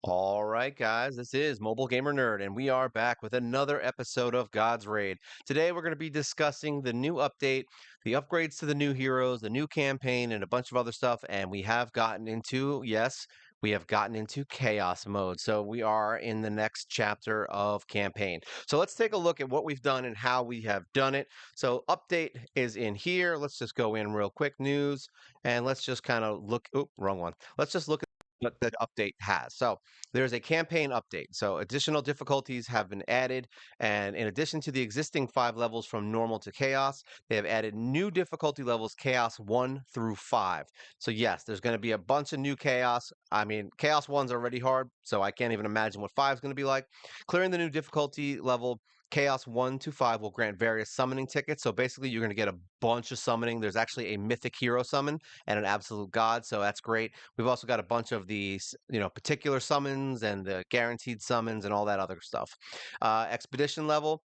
All right, guys, this is Mobile Gamer Nerd, and we are back with another episode of God's Raid. Today, we're going to be discussing the new update, the upgrades to the new heroes, the new campaign, and a bunch of other stuff. And we have gotten into, yes, we have gotten into chaos mode. So we are in the next chapter of campaign. So let's take a look at what we've done and how we have done it. So update is in here. Let's just go in real quick, news, and let's just kind of look. Oh, wrong one. Let's just look at what the update has. So there's a campaign update. So additional difficulties have been added. And in addition to the existing 5 levels from normal to chaos, they have added new difficulty levels, chaos 1 through 5. So yes, there's going to be a bunch of new chaos. I mean, chaos 1's already hard, so I can't even imagine what 5 is going to be like. Clearing the new difficulty level Chaos 1 to 5 will grant various summoning tickets. So basically, you're going to get a bunch of summoning. There's actually a mythic hero summon and an absolute god. So that's great. We've also got a bunch of these, particular summons and the guaranteed summons and all that other stuff. Expedition level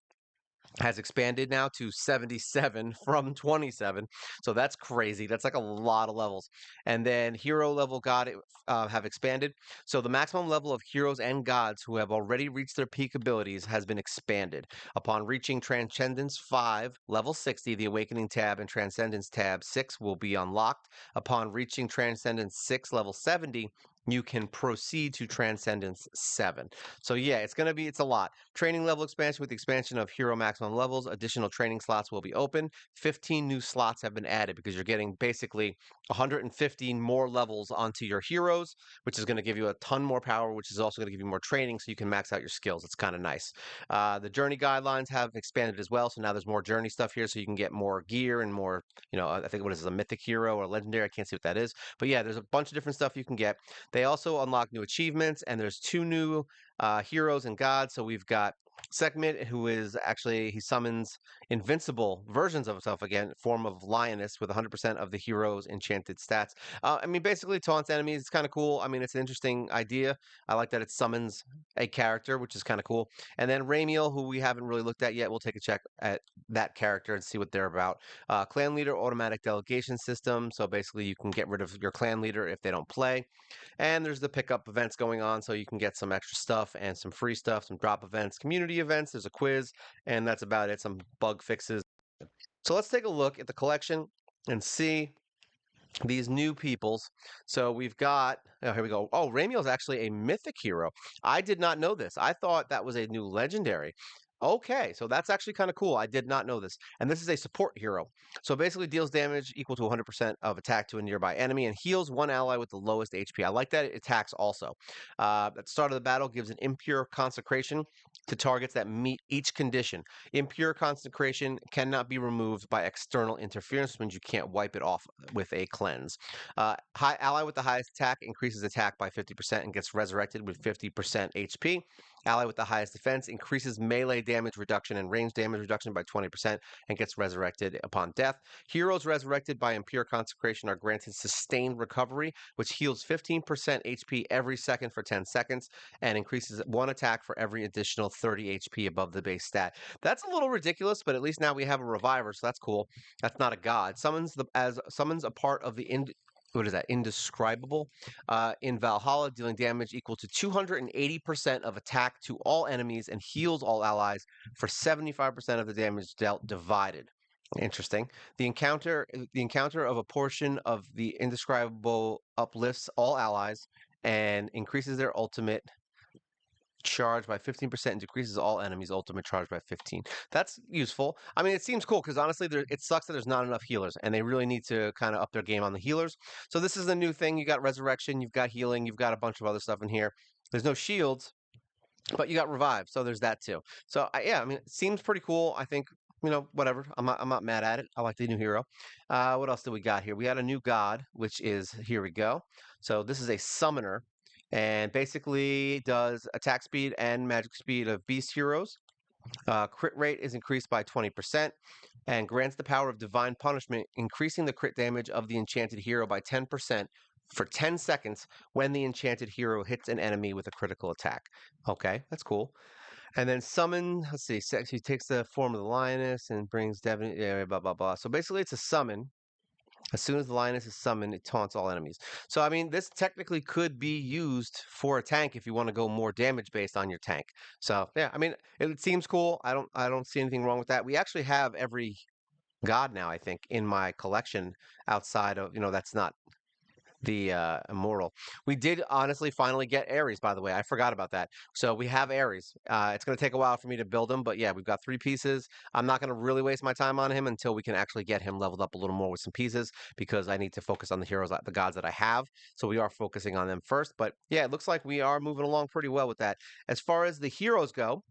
has expanded now to 77 from 27. So that's crazy. That's like a lot of levels. And then hero level god have expanded. So the maximum level of heroes and gods who have already reached their peak abilities has been expanded. Upon reaching Transcendence 5, level 60, the Awakening tab and Transcendence tab 6 will be unlocked. Upon reaching Transcendence 6, level 70, you can proceed to Transcendence 7. So yeah, it's a lot. Training level expansion with the expansion of hero maximum levels. Additional training slots will be open. 15 new slots have been added because you're getting basically 115 more levels onto your heroes, which is going to give you a ton more power, which is also going to give you more training so you can max out your skills. It's kind of nice. The journey guidelines have expanded as well. So now there's more journey stuff here so you can get more gear and more, I think what is it, a mythic hero or legendary? I can't see what that is. But yeah, there's a bunch of different stuff you can get. They also unlock new achievements, and there's 2 new heroes and gods. So we've got Sekhmet, who is actually, he summons invincible versions of himself again, form of lioness with 100% of the hero's enchanted stats. I mean, basically taunts enemies. It's kind of cool. I mean, it's an interesting idea. I like that it summons a character, which is kind of cool. And then Ramiel, who we haven't really looked at yet, we'll take a check at that character and see what they're about. Clan leader automatic delegation system. So basically, you can get rid of your clan leader if they don't play. And there's the pickup events going on, so you can get some extra stuff and some free stuff, some drop events, community events. There's a quiz, and that's about it. Some bug fixes. So let's take a look at the collection and see these new peoples. So we've got, oh, here we go. Oh, Ramiel's actually a mythic hero. I did not know this. I thought that was a new legendary. Okay, so that's actually kind of cool. I did not know this. And this is a support hero. So basically deals damage equal to 100% of attack to a nearby enemy and heals one ally with the lowest HP. I like that it attacks also. At the start of the battle gives an impure consecration to targets that meet each condition. Impure consecration cannot be removed by external interference, which means you can't wipe it off with a cleanse. High ally with the highest attack increases attack by 50% and gets resurrected with 50% HP. Ally with the highest defense increases melee damage reduction and range damage reduction by 20% and gets resurrected upon death. Heroes resurrected by impure consecration are granted sustained recovery, which heals 15% HP every second for 10 seconds and increases 1 attack for every additional 30 HP above the base stat. That's a little ridiculous, but at least now we have a reviver, so that's cool. That's not a god. Summons a part of the what is that? Indescribable in Valhalla, dealing damage equal to 280% of attack to all enemies and heals all allies for 75% of the damage dealt divided. Interesting. The encounter of a portion of the indescribable uplifts all allies and increases their ultimate charge by 15% and decreases all enemies' ultimate charge by 15. That's useful. I mean, it seems cool because honestly, it sucks that there's not enough healers, and they really need to kind of up their game on the healers. So this is a new thing. You got resurrection, you've got healing, you've got a bunch of other stuff in here. There's no shields, but you got revive, so there's that too. So yeah, I mean, it seems pretty cool. I think whatever. I'm not mad at it. I like the new hero. What else do we got here? We had a new god, which is here we go. So this is a summoner and basically does attack speed and magic speed of beast heroes. Crit rate is increased by 20% and grants the power of divine punishment, increasing the crit damage of the enchanted hero by 10% for 10 seconds when the enchanted hero hits an enemy with a critical attack. Okay, that's cool. And then summon, let's see, he takes the form of the lioness and brings Devon, yeah, blah, blah, blah. So basically it's a summon As soon as the lioness is summoned, it taunts all enemies. So I mean, this technically could be used for a tank if you want to go more damage based on your tank. So yeah, I mean, it seems cool. I don't see anything wrong with that. We actually have every god now, I think, in my collection outside of, that's not the immortal. We did honestly finally get Ares, by the way. I forgot about that. So we have Ares. It's going to take a while for me to build him, but yeah, we've got 3 pieces. I'm not going to really waste my time on him until we can actually get him leveled up a little more with some pieces because I need to focus on the heroes, the gods that I have. So we are focusing on them first. But yeah, it looks like we are moving along pretty well with that. As far as the heroes go,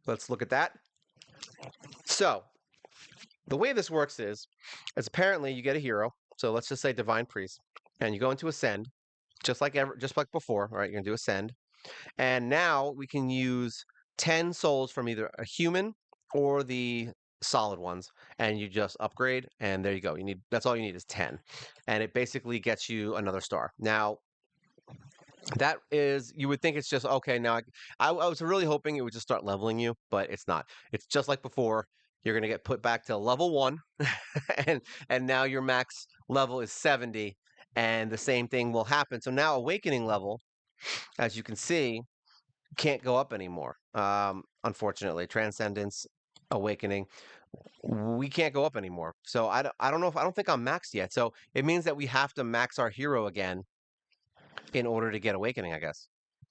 let's look at that. So the way this works is apparently you get a hero. So let's just say Divine Priest, and you go into Ascend, just like before. All right, you're gonna do Ascend, and now we can use 10 souls from either a human or the solid ones, and you just upgrade, and there you go. That's all you need is 10, and it basically gets you another star. Now that is, you would think it's just okay. Now, I was really hoping it would just start leveling you, but it's not. It's just like before. You're gonna get put back to level 1, and now your max level is 70, and the same thing will happen. So now awakening level, as you can see, can't go up anymore. Unfortunately, Transcendence, Awakening, we can't go up anymore. So I don't know if I don't think I'm maxed yet. So it means that we have to max our hero again in order to get Awakening, I guess.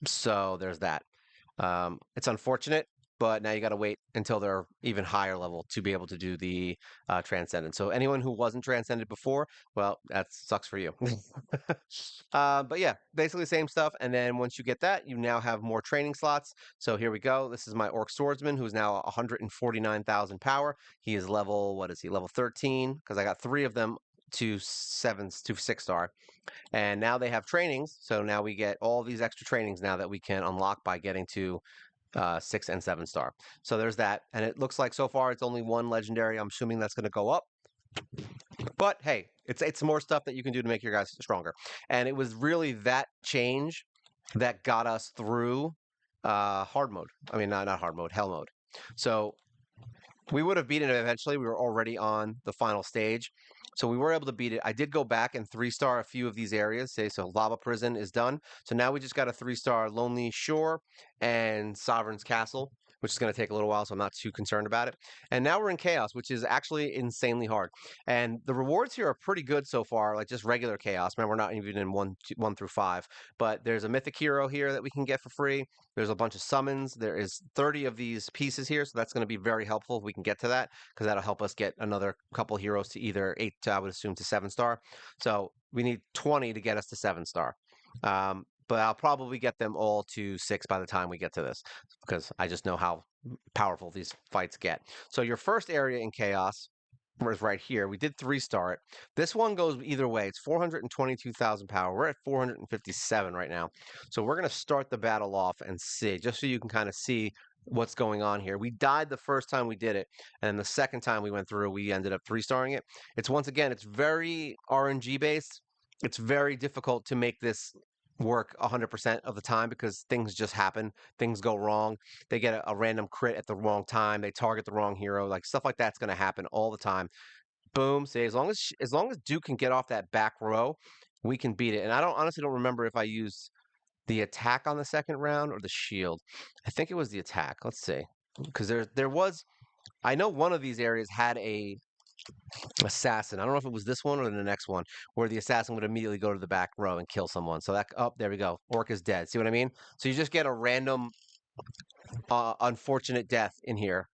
So there's that. It's unfortunate, but now you got to wait until they're even higher level to be able to do the Transcendent. So anyone who wasn't Transcended before, well, that sucks for you. But yeah, basically the same stuff. And then once you get that, you now have more training slots. So here we go. This is my Orc Swordsman, who's now 149,000 power. He is level, what is he? Level 13, because I got 3 of them to 6 star. And now they have trainings. So now we get all these extra trainings now that we can unlock by getting to 6 and 7 star. So there's that. And it looks like so far it's only 1 legendary. I'm assuming that's going to go up. But hey, it's more stuff that you can do to make your guys stronger. And it was really that change that got us through hard mode. I mean, not hard mode, hell mode. So we would have beaten it eventually. We were already on the final stage. So we were able to beat it. I did go back and 3-star a few of these areas. Say, so Lava Prison is done. So now we just got a 3-star Lonely Shore and Sovereign's Castle, which is going to take a little while, so I'm not too concerned about it. And now we're in Chaos, which is actually insanely hard. And the rewards here are pretty good so far, like just regular Chaos. Remember, we're not even in 1 through 5. But there's a Mythic Hero here that we can get for free. There's a bunch of summons. There is 30 of these pieces here, so that's going to be very helpful if we can get to that, because that'll help us get another couple heroes to either 8 to, I would assume, to 7-star. So we need 20 to get us to 7-star. But I'll probably get them all to 6 by the time we get to this, because I just know how powerful these fights get. So your first area in Chaos is right here. We did 3-star it. This one goes either way. It's 422,000 power. We're at 457 right now. So we're going to start the battle off and see, just so you can kind of see what's going on here. We died the first time we did it, and then the second time we went through, we ended up 3-starring it. It's once again, it's very RNG based. It's very difficult to make this work 100% of the time because things just happen. Things go wrong. They get a random crit at the wrong time. They target the wrong hero. Like stuff like that's going to happen all the time. Boom. Say as long as Duke can get off that back row, we can beat it. And I don't honestly don't remember if I used the attack on the second round or the shield. I think it was the attack. Let's see. Because there was, I know one of these areas had a assassin. I don't know if it was this one or the next one, where the assassin would immediately go to the back row and kill someone. So that, oh, there we go. Orc is dead. See what I mean? So you just get a random unfortunate death in here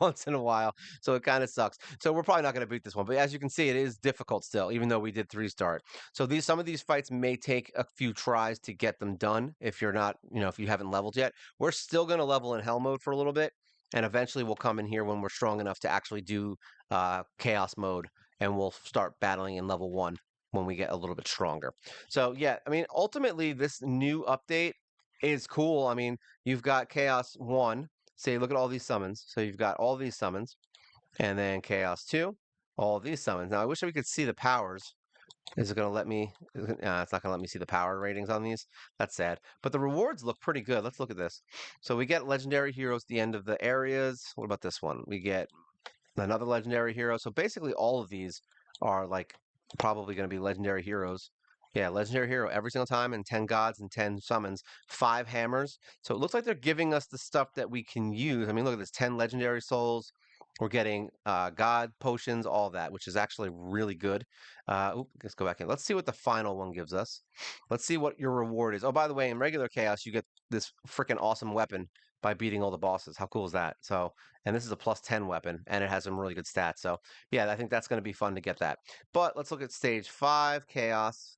once in a while. So it kind of sucks. So we're probably not going to beat this one. But as you can see, it is difficult still, even though we did 3-star it. So some of these fights may take a few tries to get them done if you're not, if you haven't leveled yet. We're still going to level in hell mode for a little bit. And eventually we'll come in here when we're strong enough to actually do chaos mode. And we'll start battling in level 1 when we get a little bit stronger. So yeah, I mean, ultimately this new update is cool. I mean, you've got Chaos 1. Say, look at all these summons. So you've got all these summons. And then Chaos 2, all these summons. Now, I wish we could see the powers. Is it going to let me? It's not going to let me see the power ratings on these. That's sad. But the rewards look pretty good. Let's look at this. So we get legendary heroes at the end of the areas. What about this one? We get another legendary hero. So basically all of these are like probably going to be legendary heroes. Yeah, legendary hero every single time, and 10 gods and 10 summons, 5 hammers. So it looks like they're giving us the stuff that we can use. I mean, look at this, 10 legendary souls. We're getting god potions, all that, which is actually really good. Let's go back in. Let's see what the final one gives us. Let's see what your reward is. Oh, by the way, in regular chaos, you get this freaking awesome weapon by beating all the bosses. How cool is that? So, and this is a +10 weapon, and it has some really good stats. So, yeah, I think that's going to be fun to get that. But let's look at stage 5, Chaos.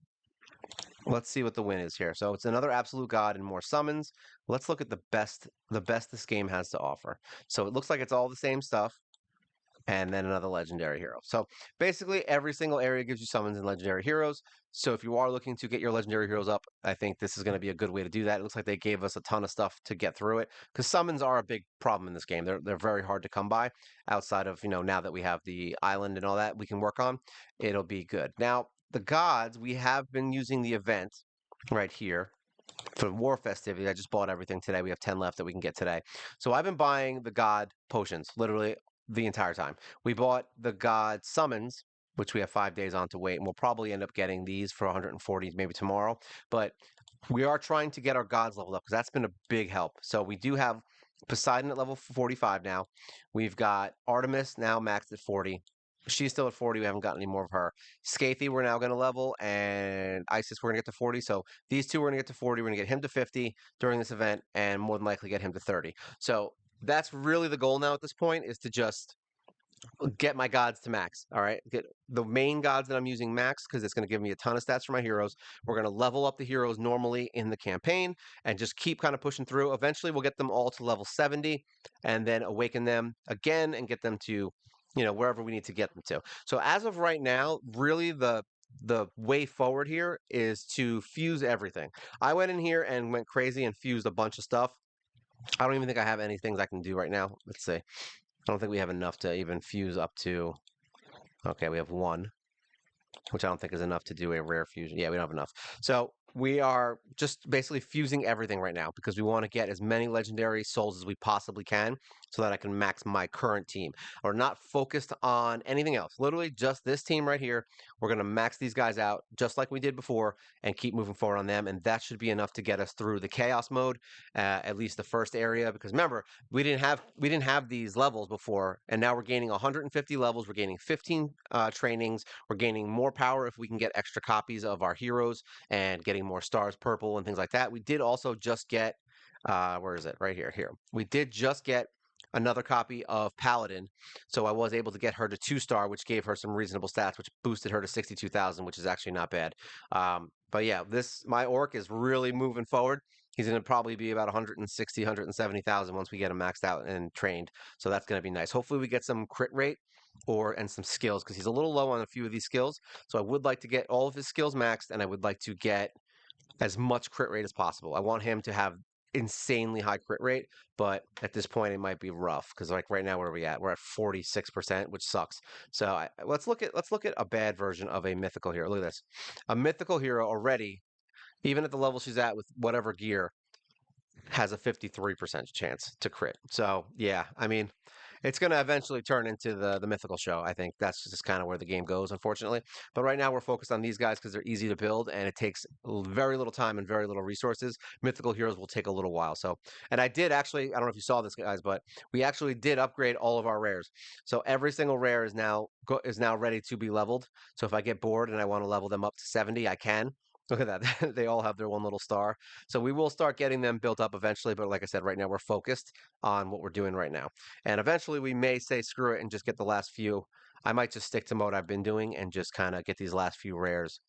Let's see what the win is here. So it's another absolute god and more summons. Let's look at the best this game has to offer. So it looks like it's all the same stuff and then another legendary hero. So basically, every single area gives you summons and legendary heroes. So if you are looking to get your legendary heroes up, I think this is going to be a good way to do that. It looks like they gave us a ton of stuff to get through it because summons are a big problem in this game. They're very hard to come by outside of, now that we have the island and all that we can work on, it'll be good. Now, the gods, we have been using the event right here for war festivity. I just bought everything today. We have 10 left that we can get today. So I've been buying the god potions literally the entire time. We bought the god summons, which we have 5 days on to wait, and we'll probably end up getting these for 140 maybe tomorrow. But we are trying to get our gods leveled up because that's been a big help. So we do have Poseidon at level 45 now. We've got Artemis now maxed at 40. She's still at 40. We haven't gotten any more of her. Scathy, we're now going to level, and Isis, we're going to get to 40. So these two, we're going to get to 40. We're going to get him to 50 during this event, and more than likely get him to 30. So that's really the goal now at this point, is to just get my gods to max. All right. Get the main gods that I'm using max because it's going to give me a ton of stats for my heroes. We're going to level up the heroes normally in the campaign and just keep kind of pushing through. Eventually, we'll get them all to level 70 and then awaken them again and get them to, wherever we need to get them to. So as of right now, really the way forward here is to fuse everything. I went in here and went crazy and fused a bunch of stuff. I don't even think I have any things I can do right now. Let's see. I don't think we have enough to even fuse up to. Okay, we have one, which I don't think is enough to do a rare fusion. Yeah, we don't have enough. So we are just basically fusing everything right now because we want to get as many legendary souls as we possibly can so that I can max my current team. We're not focused on anything else. Literally just this team right here. We're going to max these guys out just like we did before and keep moving forward on them. And that should be enough to get us through the chaos mode, at least the first area. Because remember, we didn't have these levels before, and now we're gaining 150 levels. We're gaining 15 trainings. We're gaining more power if we can get extra copies of our heroes and getting more stars purple and things like that. We did also just get, where is it? Right here. Here. We did just get another copy of Paladin. So I was able to get her to 2-star, which gave her some reasonable stats, which boosted her to 62,000, which is actually not bad. But yeah, my orc is really moving forward. He's going to probably be about 160, 170,000 once we get him maxed out and trained. So that's going to be nice. Hopefully we get some crit rate and some skills because he's a little low on a few of these skills. So I would like to get all of his skills maxed, and I would like to get as much crit rate as possible. I want him to have insanely high crit rate, but at this point it might be rough because like right now where are we at? We're at 46%, which sucks. So let's look at a bad version of a mythical hero. Look at this. A mythical hero already, even at the level she's at with whatever gear, has a 53% chance to crit. So yeah, I mean, it's going to eventually turn into the mythical show. I think that's just kind of where the game goes, unfortunately. But right now we're focused on these guys because they're easy to build and it takes very little time and very little resources. Mythical heroes will take a little while. So, and I did actually, I don't know if you saw this, guys, but we actually did upgrade all of our rares. So every single rare is now ready to be leveled. So if I get bored and I want to level them up to 70, I can. Look at that. They all have their one little star. So we will start getting them built up eventually. But like I said, right now we're focused on what we're doing right now. And eventually we may say screw it and just get the last few. I might just stick to mode I've been doing and just kind of get these last few rares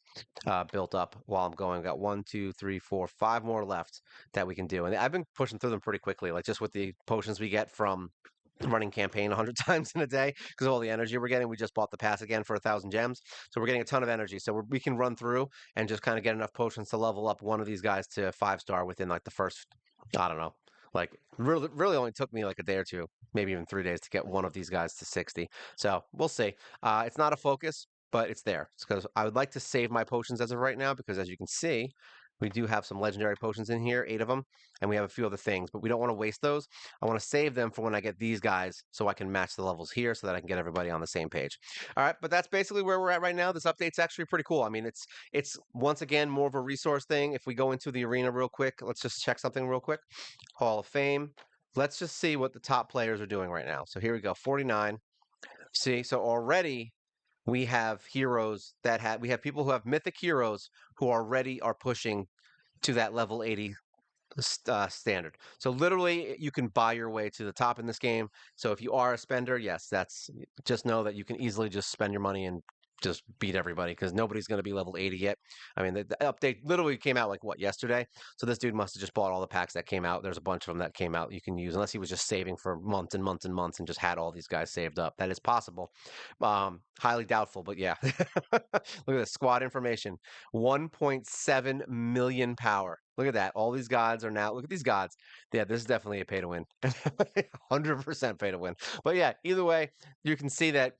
built up while I'm going. Got 1, 2, 3, 4, 5 more left that we can do. And I've been pushing through them pretty quickly, like just with the potions we get from running campaign 100 times in a day because of all the energy we're getting. We just bought the pass again for 1,000 gems. So we're getting a ton of energy. So we can run through and just kind of get enough potions to level up one of these guys to 5-star within like the first, I don't know, like really only took me like a day or two, maybe even 3 days to get one of these guys to 60. So we'll see. It's not a focus, but it's there. It's because I would like to save my potions as of right now because as you can see, We do have some legendary potions in here, 8 of them, and we have a few other things, but we don't want to waste those. I want to save them for when I get these guys so I can match the levels here so that I can get everybody on the same page. All right, but that's basically where we're at right now. This update's actually pretty cool. I mean, it's once again more of a resource thing. If we go into the arena real quick, let's just check something real quick. Hall of Fame. Let's just see what the top players are doing right now. So here we go, 49. See, so already we have heroes that have we have people who have mythic heroes who already are pushing to that level 80 standard. So literally, you can buy your way to the top in this game. So if you are a spender, yes, that's just know that you can easily just spend your money and just beat everybody because nobody's going to be level 80 yet. I mean, the update literally came out like what yesterday. So this dude must have just bought all the packs that came out. There's a bunch of them that came out you can use, unless he was just saving for months and months and months and just had all these guys saved up. That is possible. Highly doubtful, but yeah. Look at this squad information. 1.7 million power. Look at that. All these gods are now. Look at these gods. Yeah, this is definitely a pay to win. 100% pay to win. But yeah, either way, you can see that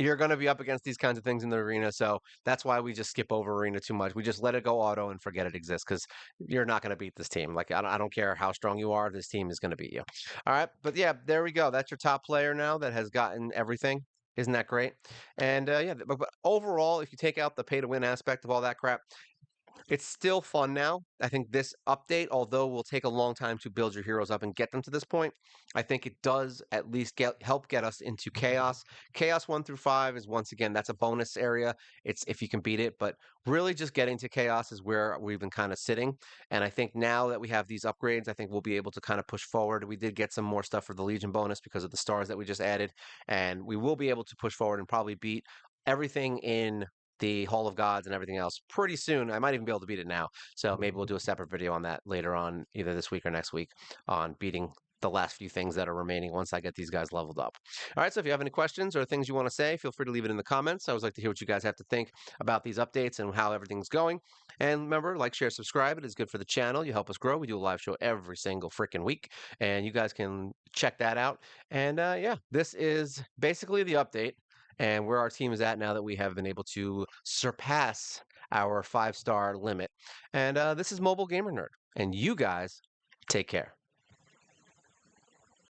you're going to be up against these kinds of things in the arena. So that's why we just skip over arena too much. We just let it go auto and forget it exists because you're not going to beat this team. Like, I don't care how strong you are. This team is going to beat you. All right. But yeah, there we go. That's your top player now that has gotten everything. Isn't that great? And yeah, but overall, if you take out the pay to win aspect of all that crap, it's still fun now. I think this update, although will take a long time to build your heroes up and get them to this point, I think it does at least help get us into chaos. Chaos 1 through 5 is once again that's a bonus area. It's if you can beat it, but really just getting to chaos is where we've been kind of sitting. And I think now that we have these upgrades, I think we'll be able to kind of push forward. We did get some more stuff for the Legion bonus because of the stars that we just added, and we will be able to push forward and probably beat everything in the Hall of Gods and everything else pretty soon. I might even be able to beat it now. So maybe we'll do a separate video on that later on, either this week or next week, on beating the last few things that are remaining once I get these guys leveled up. All right, so if you have any questions or things you want to say, feel free to leave it in the comments. I always like to hear what you guys have to think about these updates and how everything's going. And remember, like, share, subscribe. It is good for the channel. You help us grow. We do a live show every single freaking week, and you guys can check that out. And yeah, this is basically the update and where our team is at now that we have been able to surpass our 5-star limit. And this is Mobile Gamer Nerd, and you guys take care.